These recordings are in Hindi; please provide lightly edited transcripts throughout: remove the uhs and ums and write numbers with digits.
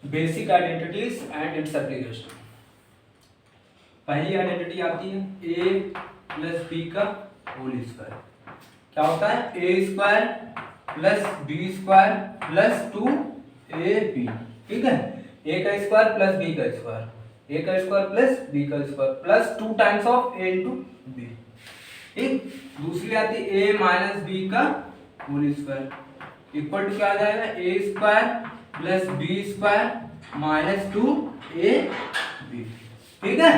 Basic identities and its application. पहली आइडेंटिटी आती है a प्लस बी का होल स्क्वायर। क्या होता है? A square plus B square plus 2ab। ठीक है, a का स्क्वायर प्लस b का स्क्वायर, a का स्क्वायर प्लस b का square plus 2 times of a into b। ठीक, दूसरी आती है a माइनस बी का होल स्क्वायर इक्वल टू क्या आ जाएगा? A square plus B square minus 2ab। ठीक है,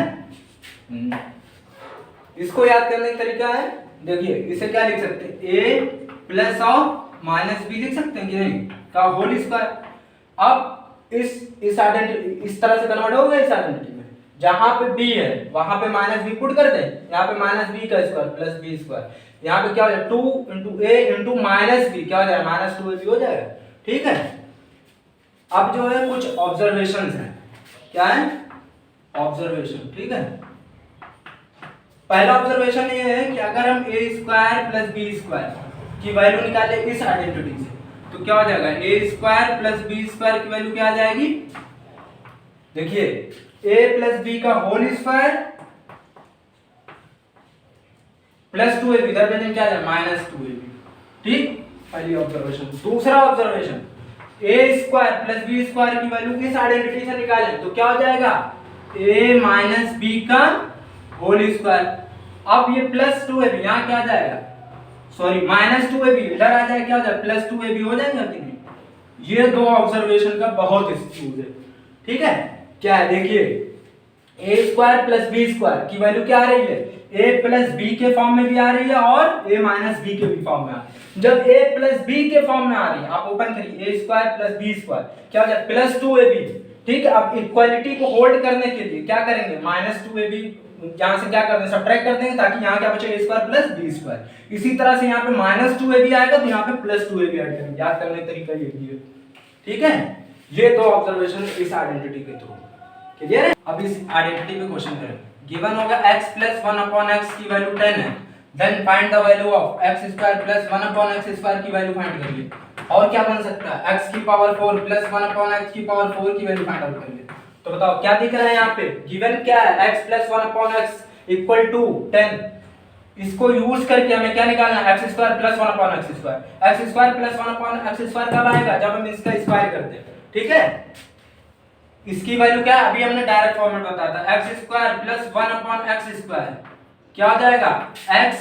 इसको याद करने का तरीका है, देखिए इसे क्या लिख सकते हैं? a plus of minus B लिख सकते हैं कि नहीं, का होल स्क्वायर। अब इस आइडेंटिटी इस तरह से कन्वर्ट हो गया इस आइडेंटिटी में, जहां पे b है वहां पे माइनस बी पुट कर दें, यहाँ पे माइनस बी का स्क्वायर प्लस बी स्क्वायर, यहाँ पे क्या हो जाएगा? 2 इंटू ए इंटू माइनस बी, क्या हो जाएगा? माइनस 2ab हो जाएगा। ठीक है, अब जो है कुछ ऑब्जर्वेशंस हैं। क्या है? ऑब्जर्वेशन। ठीक है, पहला ऑब्जर्वेशन ये है कि अगर हम ए स्क्वायर प्लस बी स्क्वायर की वैल्यू निकाले इस आइडेंटिटी से, तो क्या हो जाएगा? A square plus B square की वैल्यू क्या आ जाएगी? देखिए ए प्लस बी का होल स्क्वायर प्लस 2ab, इधर में क्या आ जाएगा? Minus 2ab। ठीक, पहली ऑब्जर्वेशन। दूसरा ऑब्जर्वेशन, ए स्क्वायर प्लस बी स्क्वायर की वैल्यू इस आइडेंटिटी से निकालें तो क्या हो जाएगा? ए माइनस बी का होल स्क्वायर। अब ये प्लस 2ab यहाँ क्या आ जाएगा? सॉरी माइनस 2ab इधर आ जाएगा, क्या हो जाएगा? प्लस 2ab हो जाएगा कि नहीं? ये दो ऑब्जर्वेशन का बहुत यूज है। ठीक है, क्या है? देखिए ए स्क्वायर प्लस बी स्क्वायर की वैल्यू क्या आ रही है? ए प्लस बी के फॉर्म में भी आ रही है और ए माइनस बी के भी फॉर्म में आ रही है। जब ए प्लस बी के फॉर्म में आ रही है, आप ओपन करिए, ए स्क्वायर प्लस बी स्क्वायर क्या हो जाएगा? Plus 2ab। ठीक है, अब इक्वालिटी को होल्ड करने के लिए क्या करेंगे? माइनस 2ab यहां से क्या कर देंगे? सब्ट्रैक्ट कर देंगे, ताकि यहाँ क्या बचे? ए स्क्वायर प्लस बी स्क्वायर। इसी तरह से यहाँ पे माइनस 2ab आएगा तो यहाँ पे प्लस 2ab ऐड करेंगे। याद करने का तरीका ये है। ठीक है, ये दो ऑब्जर्वेशन इस आइडेंटिटी के थ्रू। क्लियर है? अब इस आइडेंटिटी पे क्वेश्चन करें। गिवन होगा x प्लस 1 अपॉन x की वैल्यू 10 है, then find the value of x square plus 1 upon x square की वैल्यू फाइंड करिए। और क्या बन सकता है? x की पावर 4 प्लस 1 अपॉन x की पावर 4 की वैल्यू फाइंड आउट करिए। तो बताओ क्या दिख रहा है यहाँ पे? गिवन क्या है? x plus 1 upon x equal to 10। इसको यूज करके हमें क्या निकालना है? x square plus 1 upon x square. x square plus 1 upon x square कब आएगा? जब हम इसका स्क्वायर करते हैं। ठीक है, इसकी वैल्यू क्या है? अभी हमने डायरेक्ट फॉर्मेट बताया था, x square plus 1 upon x square क्या हो जाएगा? x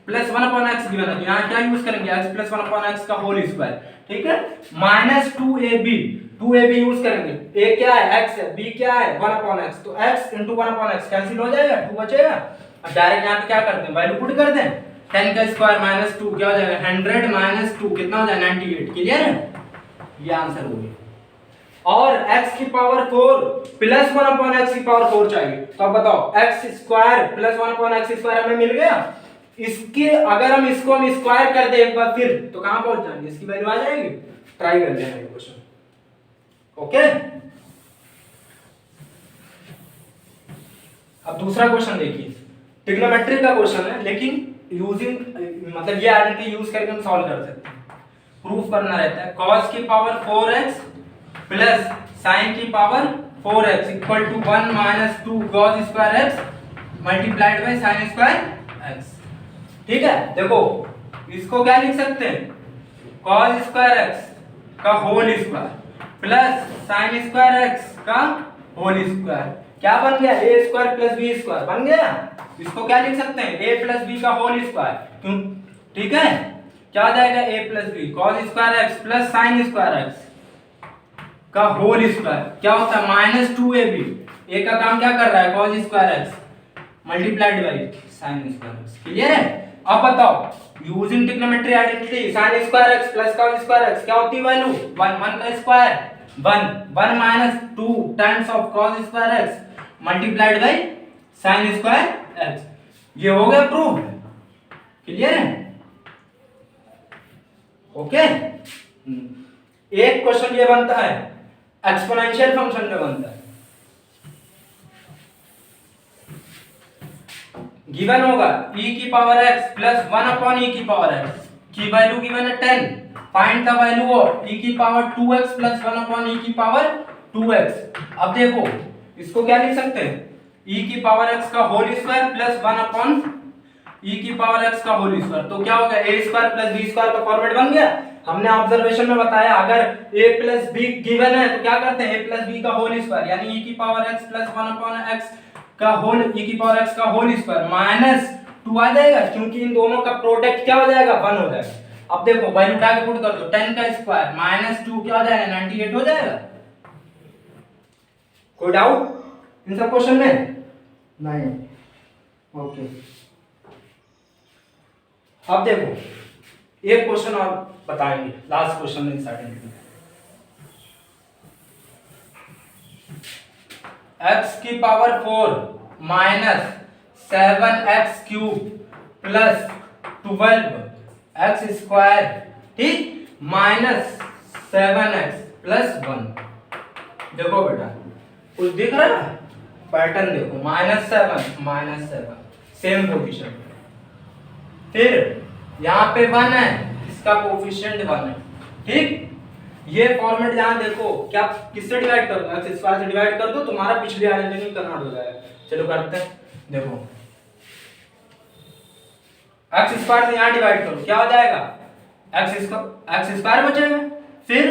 plus 1 upon x given है, यहाँ क्या यूज करेंगे? x प्लस 1 अपॉन x का होल स्क्वायर। ठीक है, माइनस 2ab यूज करेंगे। a क्या है? x है, b क्या है? 1 अपॉन x, तो x into 1 upon x cancel हो जाएगा, 2 बचेगा। अब डायरेक्ट यहाँ पे क्या करते हैं? वैल्यू पुट कर दें, 10 का स्क्वायर माइनस 2 क्या हो जाएगा? 100 माइनस 2 कितना हो जाएगा? 98। क्लियर है? ये आंसर हो गया। और x की पावर 4 प्लस 1 अपॉन x की पावर 4 चाहिए, तो अब बताओ x square plus 1 upon x square हमें मिल गया। इसके अगर हम इसको स्क्वायर कर दे एक बार फिर तो कहां पहुंच जाएंगे? इसकी वैल्यू आ जाएगी। ट्राई कर लेना ये क्वेश्चन। ओके, अब दूसरा क्वेश्चन देखिए, ट्रिग्नोमेट्री का क्वेश्चन है, लेकिन यूजिंग मतलब ये आइडेंटिटी यूज करके हम सॉल्व कर सकते हैं। प्रूफ करना रहता है cos की पावर 4x प्लस sin की power 4x equal to 1 minus 2 cos square x multiplied by sin square x। ठीक है, देखो इसको क्या लिख सकते हैं? cos स्क्वायर x का whole square plus sin square x का होल स्क्वायर क्या बन गया? a square plus b square बन गया। इसको क्या लिख सकते हैं? a प्लस b का होल स्क्वायर। क्यों? ठीक है, क्या आ जाएगा? a plus b cos square x plus sin square x का होल स्क्वायर क्या होता है? Minus 2ab। a का काम क्या कर रहा है? cos square x multiplied by sin square x। Clear है? अब बताओ using trigonometry identity sin square x plus cos square x क्या होती है वैल्यू? 1 1 का square 1 1 minus 2 times of cos square x multiplied by sin square x। ये हो गया प्रूफ। क्लियर है? ओके, एक क्वेश्चन ये बनता है एक्सपोनेंशियल फंक्शन में बनता है। गिवन होगा e की power x plus 1 upon e की पावर x की वैल्यू गिवन है 10। Find the value of e की power 2x plus 1 upon e की पावर 2x। अब देखो इसको क्या लिख सकते हैं, e की पावर x का whole square plus 1 upon e की पावर x का होल स्क्वायर। तो क्या होगा, a square plus b square का फॉर्मेट बन गया। हमने ऑब्जर्वेशन में बताया अगर a प्लस b गिवन है तो क्या करते हैं, a प्लस b का होल स्क्वायर यानी e की power x plus 1 upon x का होल, e की पावर x का होल स्क्वायर माइनस 2 आ जाएगा, क्योंकि इन दोनों का प्रोडक्ट क्या हो जाएगा, 1 हो जाएगा। अब देखो वैल्यू उठा के पुट कर दो, 10 का स्क्वायर माइनस 2 क्या हो जाएगा, 98 हो जाएगा। कोई डाउट इन सब क्वेश्चन में? नहीं, ओके। अब देखो एक क्वेश्चन और बताएंगे, लास्ट क्वेश्चन में स्टार्टिंग। x की power 4 minus 7x cube plus 12x square, ठीक, माइनस 7x प्लस 1। देखो बेटा कुछ दिख रहा है, पैटर्न देखो, -7 सेम पोजीशन। फिर यहाँ पे 1 है, इसका कोफिशिएंट 1 है, ठीक। ये फॉर्मेट यहाँ देखो, क्या किससे डिवाइड कर दो, x स्क्वायर से डिवाइड कर दो, तुम्हारा पिछले वाले में कन्वर्ट हो जाएगा। चलो करते हैं, देखो x स्क्वायर से यहाँ डिवाइड करो, क्या हो जाएगा, x स्क्वायर बचेगा, फिर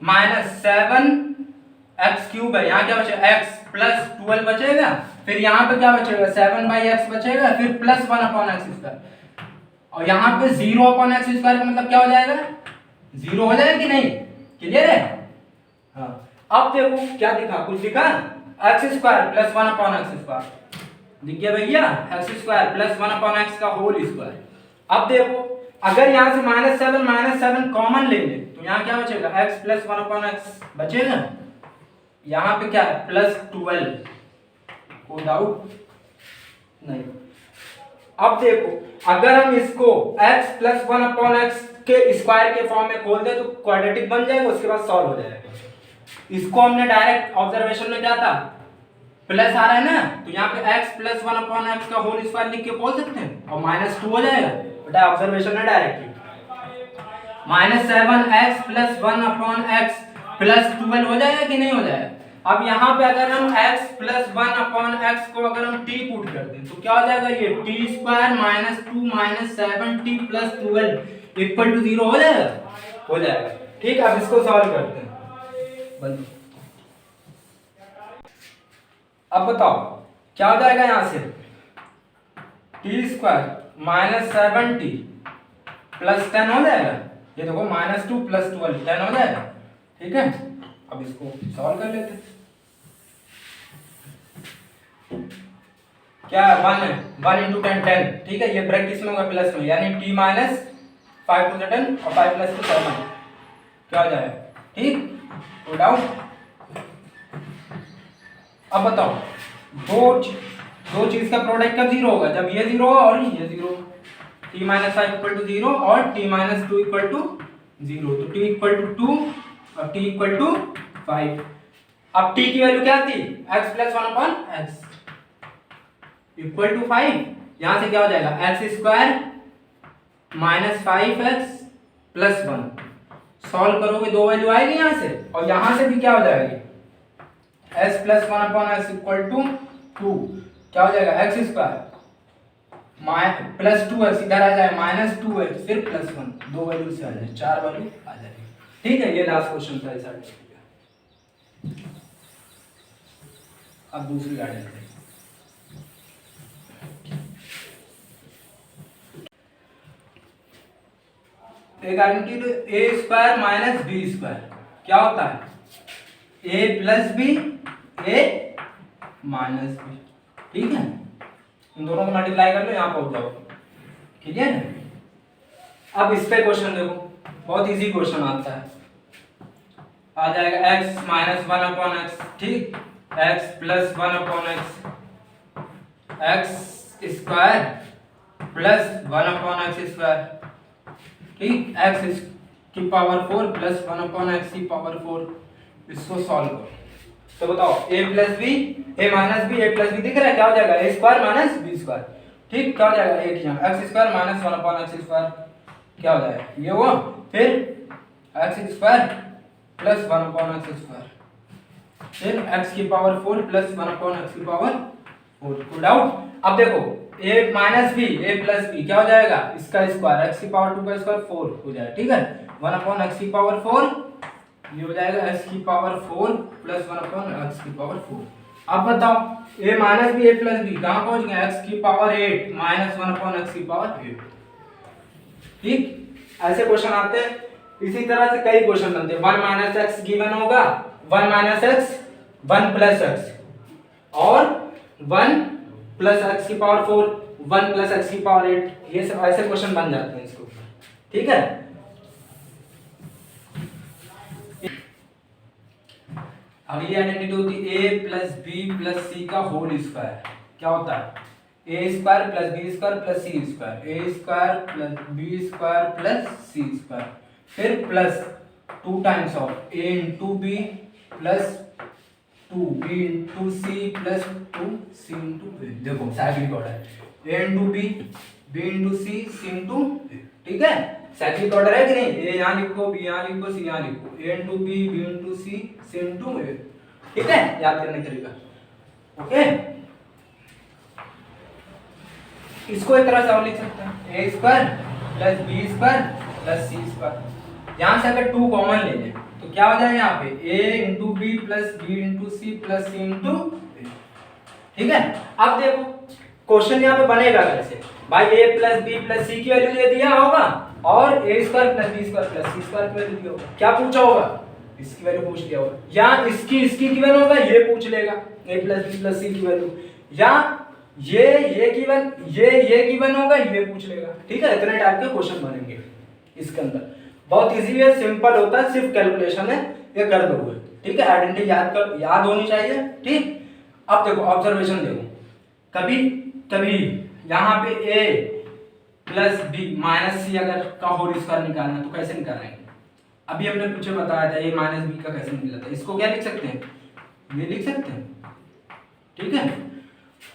-7x क्यूब है, यहाँ क्या बचेगा, x प्लस 12 बचेगा, फिर यहाँ पे क्या बचेगा, 7/x बचेगा, फिर प्लस 1 अपॉन x स्क्वायर, और यहाँ पे 0 अपॉन x स्क्वायर का मतलब क्या हो जाएगा, 0 हो जाएगा कि नहीं, क्लियर है? हाँ। अब देखो क्या दिखा, कुछ दिखा, x square plus 1 upon x square दिख गया भैया, x square plus 1 upon x का होल स्क्वायर। अब देखो अगर यहाँ से -7 कॉमन ले ले तो यहाँ क्या बचेगा, x प्लस 1 अपॉन x बचेगा, यहाँ पे क्या है, प्लस 12। कोई डाउट नहीं? अब देखो अगर हम इसको x प्लस 1 अपॉन x के स्क्वायर के फॉर्म में खोल दे तो क्वाड्रेटिक बन जाएगा, उसके बाद सॉल्व हो जाएगा। इसको हमने डायरेक्ट ऑब्जर्वेशन में क्या था, प्लस आ रहा है ना, तो यहाँ पे x प्लस 1 अपॉन x का होल स्क्वायर लिख के बोल सकते हैं, और -2 हो जाएगा बेटा, ऑब्जर्वेशन में directly -7x plus 1 upon x plus 12 हो जाएगा कि नहीं हो जाएगा। अब यहाँ पे अगर हम x प्लस 1 अपॉन x को अगर हम t पुट कर दें तो क्या हो जाएगा, ये t square minus 2 minus 7t plus 12 equal to 0 हो जाएगा, हो जाएगा, ठीक। अब इसको सॉल्व करते हैं, बंद। अब बताओ क्या हो जाएगा, यहाँ से t square minus 7t plus 10 हो जाएगा, ये देखो -2 प्लस 12 10 हो जाएगा, ठीक है। अब इसको सॉल्व कर लेते हैं, क्या 1 इंटू 10 10, ठीक है, ये ब्रैकेट किसमें होगा, प्लस में, यानी t माइनस 5 टू 10 और 5 प्लस 2 7, क्या हो जाएगा, ठीक। तो डाउट? अब बताओ दो चीज का प्रोडक्ट कब 0 होगा, जब ये 0 होगा और ये 0 होगा। t माइनस 5 इक्वल टू 0 और t माइनस 2 इक्वल टू 0, तो t इक्वल टू 2 और t इक्वल टू 5। अब t की वैल्यू क्या थी, x plus 1 upon x equal to 5, यहां से क्या हो जाएगा, x square minus 5x plus 1, solve करोगे दो वैल्यू आएगी यहां से, और यहां से भी क्या हो जाएगी, x plus 1 upon x equal to 2, क्या हो जाएगा, x स्क्वायर प्लस 2x इधर आ जाए माइनस 2x फिर प्लस 1, दो वैल्यू से आ जाए, 4 वैल्यू आ जाएगी, ठीक है। ये लास्ट क्वेश्चन था इस आर्टिकल का। अब दूसरी गाड़ी लेते हैं, एक आइडेंटिटी ए स्क्वायर माइनस बी स्क्वायर क्या होता है, ए plus B A minus b, ठीक है। इन दोनों को मल्टीप्लाई कर लो, यहाँ पहुंच जाओ, ठीक है। अब इस पे क्वेश्चन देखो, बहुत इजी क्वेश्चन आता है, आ जाएगा x माइनस 1 अपॉन एक्स, ठीक, x plus 1 upon x square plus 1 upon x square, ठीक, x की पावर 4 प्लस 1 अपॉन एक्स की पावर 4, इसको सॉल्व करो। तो बताओ a plus B A minus B A plus B दिख रहा है, क्या हो जाएगा, a square minus B square, ठीक, क्या हो जाएगा, एक यहाँ X square minus 1 upon x square, क्या हो जाएगा, ये हुआ, फिर x square plus 1 upon x square, फिर x की पावर 4 प्लस 1 अपॉन x की पावर 4। कोई डाउट? अब देखो a minus b a plus b क्या हो जाएगा, इसका स्क्वायर x की पावर 2 का स्क्वायर 4 हो जाएगा, ठीक है। 1 अपॉन x की पावर 4, ये हो जाएगा x की पावर 4 प्लस 1 अपॉन x की पावर 4। अब बताओ a minus b a plus b कहाँ पहुंच गया, x की पावर 8 माइनस 1 अपॉन x की पावर 8। ठीक, ऐसे क्वेश्चन आते हैं। इसी तरह से कई क्वेश्चन बनते हैं। 1 माइनस एक्स गिवन होगा, 1 माइनस एक्स 1 प्लस एक्स और 1 प्लस एक्स की पावर 4 1 प्लस एक्स की पावर 8, ये सब ऐसे क्वेश्चन बन जाते हैं इसको, ठीक है। अगली आइडेंटिटी होती है a plus B plus C का होल स्क्वायर। क्या होता है, A square plus B square plus C square, A square plus B square plus C square, फिर plus 2 times of A into B plus 2 B into C plus 2 C into B. देखो cyclic order A into B into C into B, ठीक है। साइक्लिक ऑर्डर है कि नहीं, ए यहाँ लिखो बी यहाँ लिखो सी यहाँ लिखो, ए into B into C into ए, ठीक है। याद करने का तरीका, ओके। इसको एक तरह से और लिख सकते हैं, A square plus B square plus C square. यहाँ से अगर 2 कॉमन ले लें तो क्या हो जाए यहाँ पे a into B plus b into C plus c into, ठीक है। अब देखो क्वेश्चन यहाँ पे बनेगा कैसे, भाई a plus B plus c की वैल्यू दे दिया होगा और a square plus B square plus C square की वैल्यू दी होगा। क्या पूछा होगा, इसकी वैल्यू पूछ लिया होगा, या इसकी गिवन होगा, ये पूछ लेगा a plus B plus c की वैल्यू, या ये गिवन होगा, ये पूछ लेगा, ठीक है। इतने टाइप के क्वेश्चन बनेंगे इसके अंदर। बहुत इजी है, सिंपल होता है, सिर्फ कैलकुलेशन है, ये कर दोगे, ठीक है। आइडेंटिटी याद होनी चाहिए, ठीक। अब देखो ऑब्जर्वेशन देखो, कभी कभी यहाँ पे a प्लस बी माइनस सी अगर का होल स्क्वायर निकालना है तो कैसे निकालेंगे, अभी हमने पीछे बताया था a माइनस बी का कैसे निकला था। इसको क्या लिख सकते हैं, ये लिख सकते हैं, ठीक है।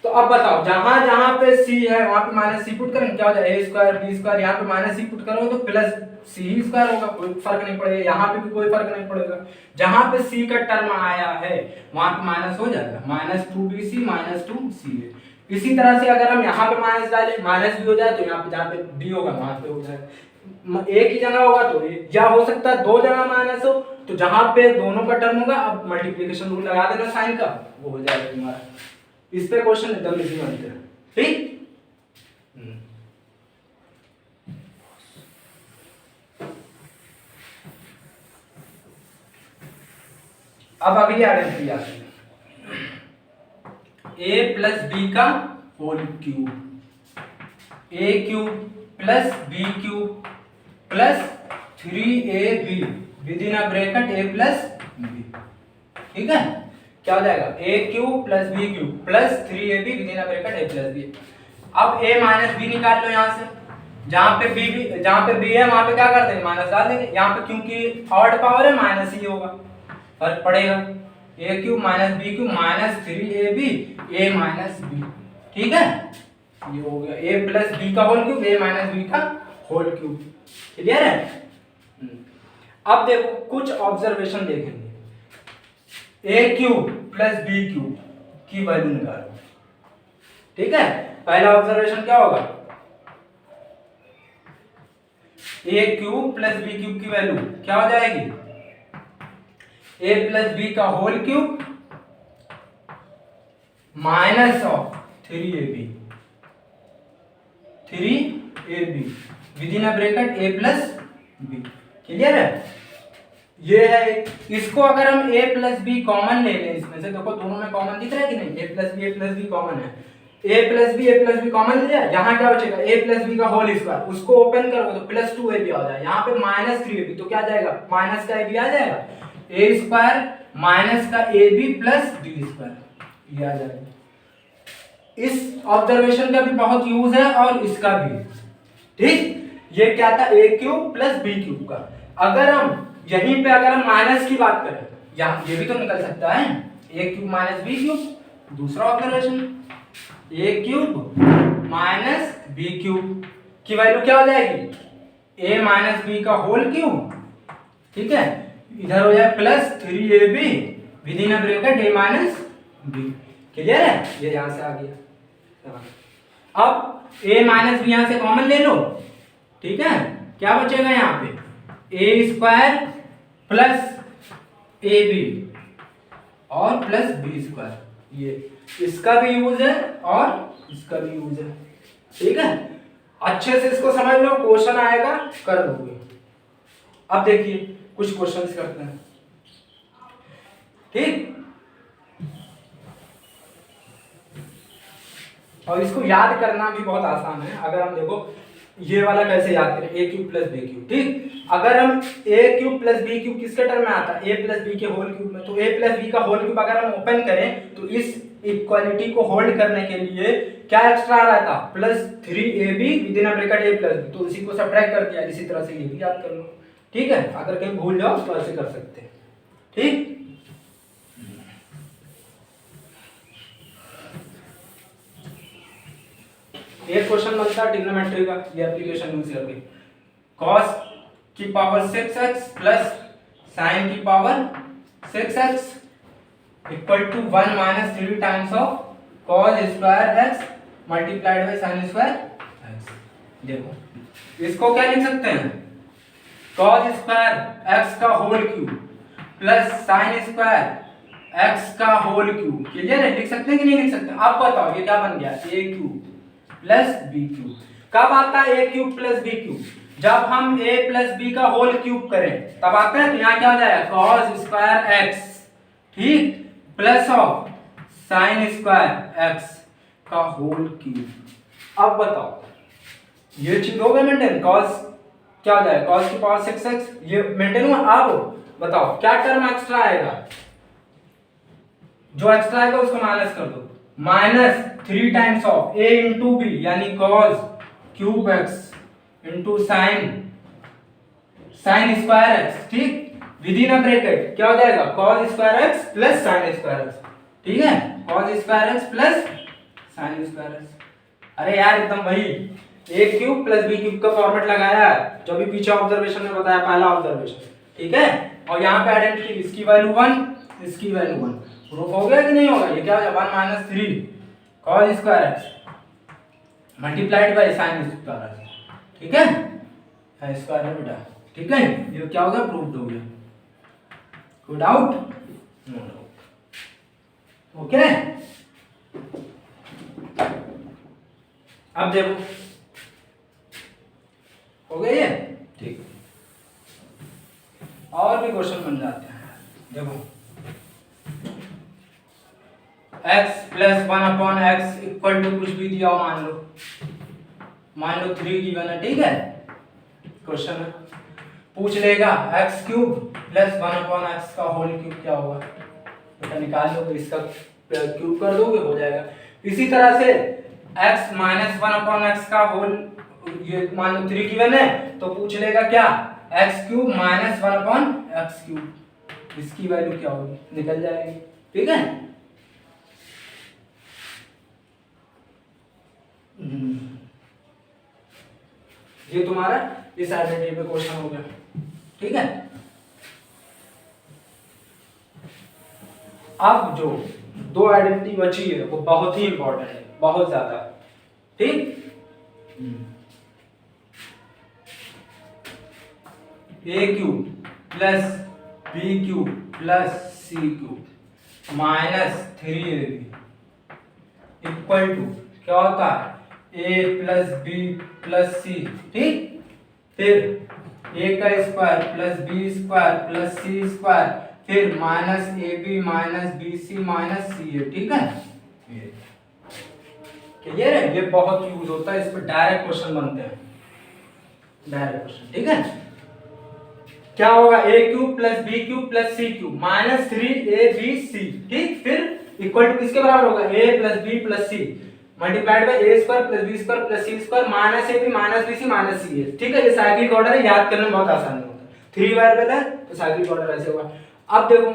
तो अब बताओ जहां जहां पे c है वहां पे माइनस सी पुट करेंगे, क्या हो जाएगा a स्क्वायर बी स्क्वायर, यहाँ पे माइनस सी पुट करोगे तो प्लस सी स्क्वायर होगा, कोई फर्क नहीं पड़ेगा। यहाँ पे भी कोई फर्क नहीं पड़ेगा, जहां पे c का टर्म आया है वहां पे माइनस हो जाएगा, माइनस 2bc माइनस 2ca। इसी तरह से अगर हम यहाँ पे माइनस डालें माइनस भी हो जाए तो यहाँ पे जहाँ पे b होगा वहां पे हो जाएगा। एक ही जगह होगा तो या हो सकता है 2 जगह माइनस हो, तो जहां पे दोनों का टर्म होगा अब मल्टीप्लिकेशन रूल लगा देना साइन का, वो हो जाएगा तुम्हारा। इस पे क्वेश्चन एकदम इजी बनते हैं, ठीक। अब अगली आइडेंटिटी आती है a प्लस बी का whole cube, a cube plus B cube plus 3ab within a bracket a plus b, ठीक है। क्या हो जाएगा a cube plus B cube plus 3ab within a bracket a plus b. अब a माइनस बी निकाल लो यहाँ से, जहाँ पे b है वहां पे क्या कर देंगे, माइनस डाल देंगे। यहाँ पे क्योंकि ऑड पावर है माइनस ही होगा, फर्क पड़ेगा, a cube minus B cube minus 3ab a minus b, ठीक है। ये हो गया a प्लस बी का whole cube a minus B का होल क्यूब, क्लियर है। अब देखो कुछ ऑब्जर्वेशन देखेंगे, a cube plus B cube की वैल्यू निकालो, ठीक है। पहला ऑब्जर्वेशन क्या होगा, a cube plus B cube की वैल्यू क्या हो जाएगी, a प्लस बी का whole cube minus of 3ab within a bracket a plus b, clear है। ये है, इसको अगर हम a प्लस बी कॉमन ले लें इसमें से, देखो दोनों में कॉमन दिख रहा है कि नहीं, a प्लस बी कॉमन है, a प्लस बी कॉमन लिया, यहाँ क्या बचेगा a प्लस बी का होल स्क्वायर, उसको ओपन करोगे तो प्लस 2ab आ जाएगा, यहाँ पे माइनस 3ab तो क्या आ जाएगा, माइनस का ab आ जाएगा, a स्क्वायर माइनस का ab प्लस b स्क्वायर, ये आ जाएगा। इस ऑब्जर्वेशन का भी बहुत यूज है और इसका भी, ठीक। ये क्या था, a cube plus B cube का, अगर हम यहीं पे अगर हम माइनस की बात करें, यहाँ ये भी तो निकल सकता है, a cube minus B cube. दूसरा observation, a cube minus B cube की वैल्यू क्या हो जाएगी, a माइनस बी का होल क्यूब, ठीक है। इधर हो जाए plus 3ab within a bracket a minus B. Clear है? ये यहां से आ गया। अब a माइनस बी यहां से कॉमन ले लो, ठीक है, क्या बचेगा यहाँ पे ए स्क्वायर प्लस ए बी और प्लस बी स्क्वायर। ये इसका भी यूज है और इसका भी यूज है, ठीक है। अच्छे से इसको समझ लो, क्वेश्चन आएगा कर दोगे। अब देखिए कुछ क्वेश्चंस करते हैं, ठीक। और इसको याद करना भी बहुत आसान है। अगर हम देखो ये वाला कैसे याद करें, ए क्यूब प्लस बी क्यूब, ठीक। अगर हम ए क्यूब प्लस बी क्यूब किसके टर्म में आता है, ए प्लस बी के होल क्यूब में, तो ए प्लस बी का होल क्यूब अगर हम ओपन करें तो इस इक्वालिटी को होल्ड करने के लिए क्या एक्स्ट्रा आ रहा था, plus 3ab within a bracket a plus b, तो इसी को सब्ट्रैक्ट कर दिया। इसी तरह से ये भी याद कर लो, ठीक है। अगर कहीं भूल जाओ तो ऐसे कर सकते हैं, ठीक। एक क्वेश्चन बनता है ट्रिग्नोमेट्री का, ये एप्लीकेशन यूज करके, cos की पावर 6x प्लस sin की power 6x equal to 1 minus 3 times of cos square x multiplied by sin square x। देखो इसको क्या लिख सकते हैं, cos स्क्वायर x का whole cube plus sin square x का होल क्यूब। क्लियर है? लिख सकते हैं कि नहीं लिख सकते? अब बताओ ये क्या बन गया, a cube plus B cube. कब आता है a cube plus B cube, जब हम a प्लस बी का होल क्यूब करें तब आता है। तो यहाँ क्या हो जाएगा, cos स्क्वायर x, ठीक, plus of sin square x का होल क्यूब। अब बताओ ये चीज हो गई मेंटेन, cos क्या हो जाएगा, cos की पावर 6x, ये मेंटेन हुआ। अब बताओ क्या टर्म एक्स्ट्रा आएगा, जो एक्स्ट्रा आएगा उसको माइनस कर दो, minus 3 times of a into b यानी cos cube x into sine square x, ठीक, विद इन अ ब्रैकेट क्या हो जाएगा, cos square x plus sin square x, ठीक है, cos square x plus sin square x। अरे यार एकदम वही a cube plus b cube का फॉर्मेट लगाया है जो भी पीछे ऑब्जर्वेशन में बताया, पहला ऑब्जर्वेशन, ठीक है। और यहाँ पे आइडेंटिटी, इसकी वैल्यू 1, इसकी वैल्यू 1, प्रूफ हो गया कि नहीं होगा। ये क्या हो जाएगा 1 minus 3 cos square x multiplied by sin square x, ठीक है, स्क्वायर है बेटा, ठीक है। ये क्या हो गया, प्रूव्ड हो गया। कोई डाउट? No doubt, okay. अब देखो हो गया ये, ठीक। और भी क्वेश्चन बन जाते हैं, देखो x plus 1 upon x equal to कुछ भी दिया हो, मान लो 3 गिवन है, ठीक है। क्वेश्चन है, पूछ लेगा x cube plus 1 upon x का होल क्यूब क्या होगा, बेटा निकाल लो, इसका क्यूब कर दोगे हो जाएगा। इसी तरह से x माइनस 1 अपॉन x का होल, ये मान लो 3 गिवन है, तो पूछ लेगा क्या, x cube minus 1 upon x cube, इसकी वैल्यू क्या होगी, निकल जाएगी, ठीक है। ये तुम्हारा इस आइडेंटिटी पे क्वेश्चन हो गया, ठीक है। अब जो दो आइडेंटिटी बची है वो बहुत ही इंपॉर्टेंट है, बहुत ज्यादा, ठीक। A cube plus B cube plus C cube minus 3ab equal to क्या होता है, a plus B plus C, ठीक। फिर a का square plus B square plus सी स्क्वायर, फिर minus A B minus B C minus C A, ठीक है। क्लियर है? ये बहुत यूज होता है, इस पर डायरेक्ट क्वेश्चन बनते हैं, डायरेक्ट क्वेश्चन, ठीक है। क्या होगा, a cube plus B cube plus C cube minus 3ab ठीक, फिर इक्वल टू किसके बराबर होगा, a plus B plus C multiplied by a square plus B square plus C square minus A B minus B C minus C A, ठीक है। ये साइक्लिक ऑर्डर है, याद करने में बहुत आसान होता है, 3 वेरिएबल है तो साइक्लिक ऑर्डर ऐसे होगा। अब देखो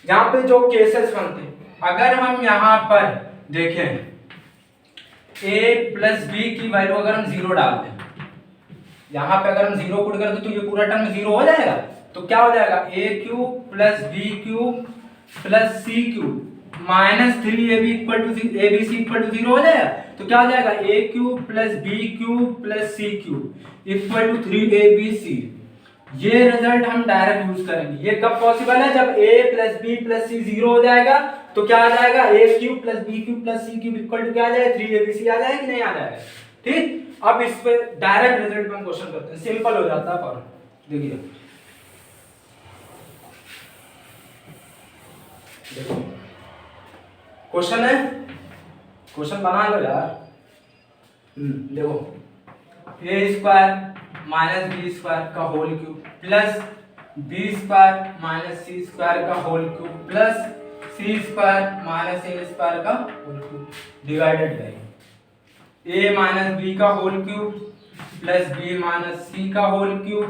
यहाँ पे जो केसेस बनते हैं, अगर हम यहाँ पर देखें a प्लस बी की वैल्यू अगर हम 0 डाल दें, यहाँ पे अगर हम 0 पुट कर दे तो ये पूरा टर्म 0 हो जाएगा। तो क्या हो जाएगा, a cube plus B cube plus C cube minus 3ab equal to ABC equal to 0 हो जाएगा। तो क्या हो जाएगा a cube plus b cube plus c cube equal to 3abc। ये रिजल्ट हम डायरेक्ट यूज करेंगे। ये कब पॉसिबल है? जब a plus b plus c 0 हो जाएगा तो क्या आ जाएगा a cube plus b cube plus c cube equal to क्या आ जाएगा 3abc आ जाएगा कि नहीं आ जाएगा। ठीक, अब इस पे डायरेक्ट रिजल्ट में हम क्वेश्चन करते हैं, सिंपल हो जाता है। फॉर देखिए देखो क्वेश्चन है, क्वेश्चन बना लो यार। देखो a square minus B square का whole cube plus B square minus सी स्क्वायर का whole cube plus C square minus A square का whole cube divided by a minus B का whole cube plus B minus सी का whole cube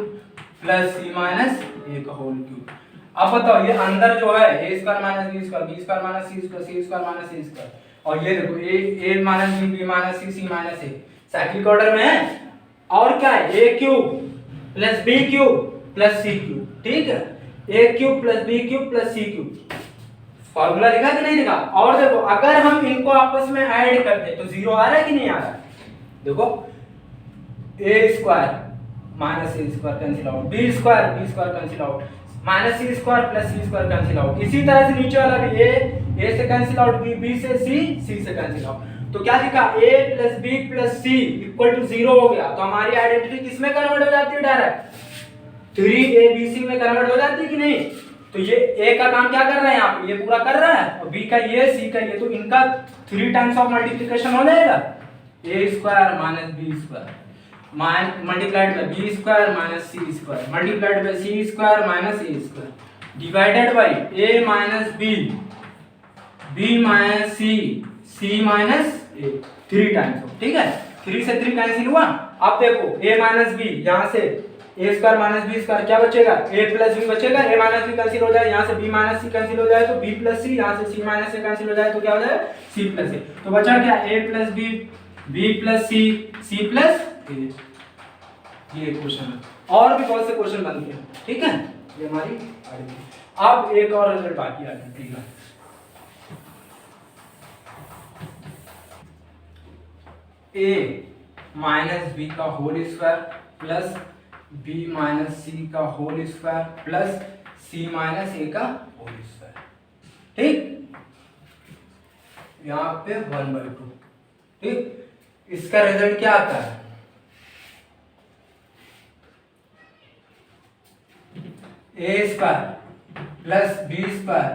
plus C minus A का होल क्यूब। अब बताओ ये अंदर जो है a square minus B square b square minus C square c square minus C square, और ये देखो a minus b minus c minus a cyclic order में है। और क्या है a cube plus b cube plus c cube. ठीक है, a cube plus b cube plus c cube. Formula लिखा कि नहीं लिखा? और देखो अगर हम इनको आपस में ऐड कर दे तो 0 आ रहा है कि नहीं आ रहा है? देखो a square minus a square cancel out, b square cancel out, minus C square plus C square cancel out. इसी तरह से नीचे वाला भी a से कैंसिल आउट, b से c से कैंसिल आउट। तो क्या लिखा a plus b plus c equal to 0 हो गया। तो हमारी आइडेंटिटी किस में कन्वर्ट हो जाती है? डायरेक्ट 3abc में कन्वर्ट हो जाती है कि नहीं? तो ये a का काम क्या कर रहा है यहाँ पे? ये पूरा कर रहा है, और b का ये c का ये, तो इनका 3 टाइम्स ऑफ मल्टीप्लिकेशन हो जाएगा। a square minus b square multiplied by b square minus c square multiplied by c square minus a square divided by a minus b minus c minus a 3 times. ठीक है, 3 से 3 कैंसिल हुआ। अब देखो a माइनस b, यहाँ से a square minus b square क्या बचेगा? a प्लस b बचेगा, a माइनस b कैंसिल हो जाए, यहाँ से b माइनस c कैंसिल हो जाए तो b प्लस c, यहाँ से c माइनस a कैंसिल हो जाए तो क्या हो जाए c प्लस a। तो बचा क्या? a plus b, b plus c, c plus a। ये क्वेश्चन है, और भी बहुत से क्वेश्चन बनते हैं। ठीक है, ये हमारी अब एक और रिजल्ट बाकी है। ठीक है, a माइनस बी का whole square plus b minus सी का whole square plus c minus a का होल स्क्वायर। ठीक, यहाँ पे 1/2। ठीक, इसका रिजल्ट क्या आता है? a square plus b square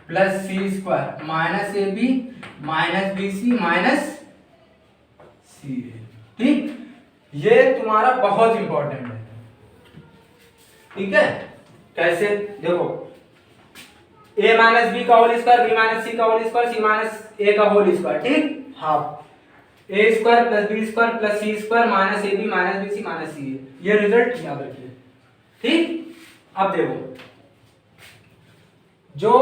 plus c square minus ab minus bc minus ca। ठीक, ये तुम्हारा बहुत इंपॉर्टेंट है। ठीक है, कैसे? देखो a माइनस बी का होल स्क्वायर, b माइनस सी का whole square, c minus a का होल स्क्वायर। ठीक, half a square plus b square plus c square minus ab minus bc minus ca। ये रिजल्ट याद रखिए। ठीक, अब देखो जो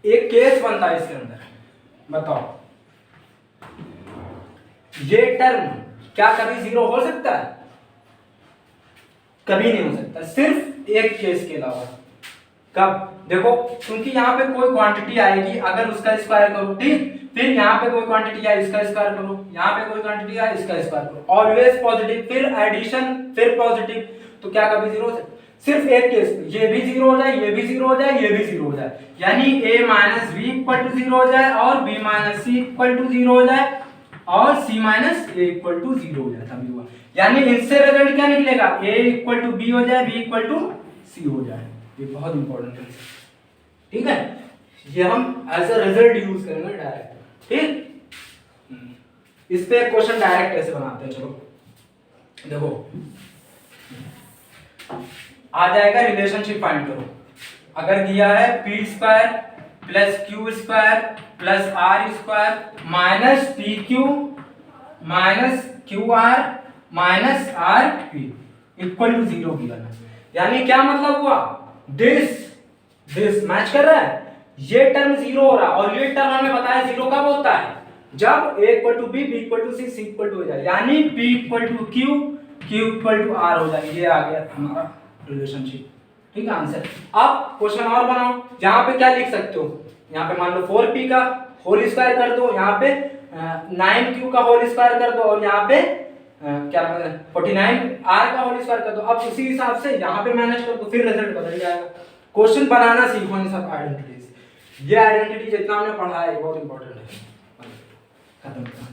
एक केस बनता है इसके अंदर, बताओ ये टर्म क्या कभी 0 हो सकता है? कभी नहीं हो सकता, सिर्फ एक केस के अलावा। कब? देखो क्योंकि यहाँ पे कोई क्वांटिटी आएगी, अगर उसका स्क्वायर करो, ठीक, फिर यहाँ पे कोई क्वांटिटी आए इसका स्क्वायर करो, यहाँ पे कोई क्वांटिटी आए इसका स्क्वायर करो, ऑलवेज पॉजिटिव, फिर एडिशन फिर पॉजिटिव, तो क्या कभी 0 हो सकता? सिर्फ एक केस, ये भी 0 हो जाए, ये भी 0 हो जाए, ये भी 0 हो जाए, यानी a minus b equal to 0 हो जाए और b minus c equal to 0 हो जाए और c minus a equal to 0 हो जाए, तभी हुआ। यानी इससे रिजल्ट क्या निकलेगा? a इक्वल टू b हो जाए, b इक्वल टू c हो जाए। ये बहुत इंपॉर्टेंट है। ठीक है, ये हम एज अ रिजल्ट यूज करेंगे डायरेक्ट। ठीक, इस पे एक क्वेश्चन डायरेक्ट ऐसे बनाते हैं। चलो देखो, आ जाएगा रिलेशनशिप फाइंड करो। अगर दिया है p square plus q square plus r square minus pq minus qr minus rp equal to 0 की करना। यानी क्या मतलब हुआ? दिस मैच कर रहा है, ये टर्म 0 हो रहा है, और ये टर्म हमें पता है 0 कब होता है? जब a equal to b, b equal to c, c equal to हो जाए, यानी p equal to q, q equal to r हो जाए। ये आ गया हमारा रिलेशनशिप। ठीक है आंसर। अब क्वेश्चन और बनाओ, यहाँ पे क्या लिख सकते हो, यहाँ पे मान लो 4p का होल स्क्वायर कर दो, यहाँ पे 9q का होल स्क्वायर कर दो, और यहाँ पे क्या नाम है 49r का होल स्क्वायर कर दो। अब उसी हिसाब से यहाँ पे मैनेज कर दो, फिर रिजल्ट बदल जाएगा। क्वेश्चन बनाना सीखो इन सब आइडेंटिटीज। ये आइडेंटिटी जितना हमने पढ़ा है बहुत इंपॉर्टेंट है। खत्म।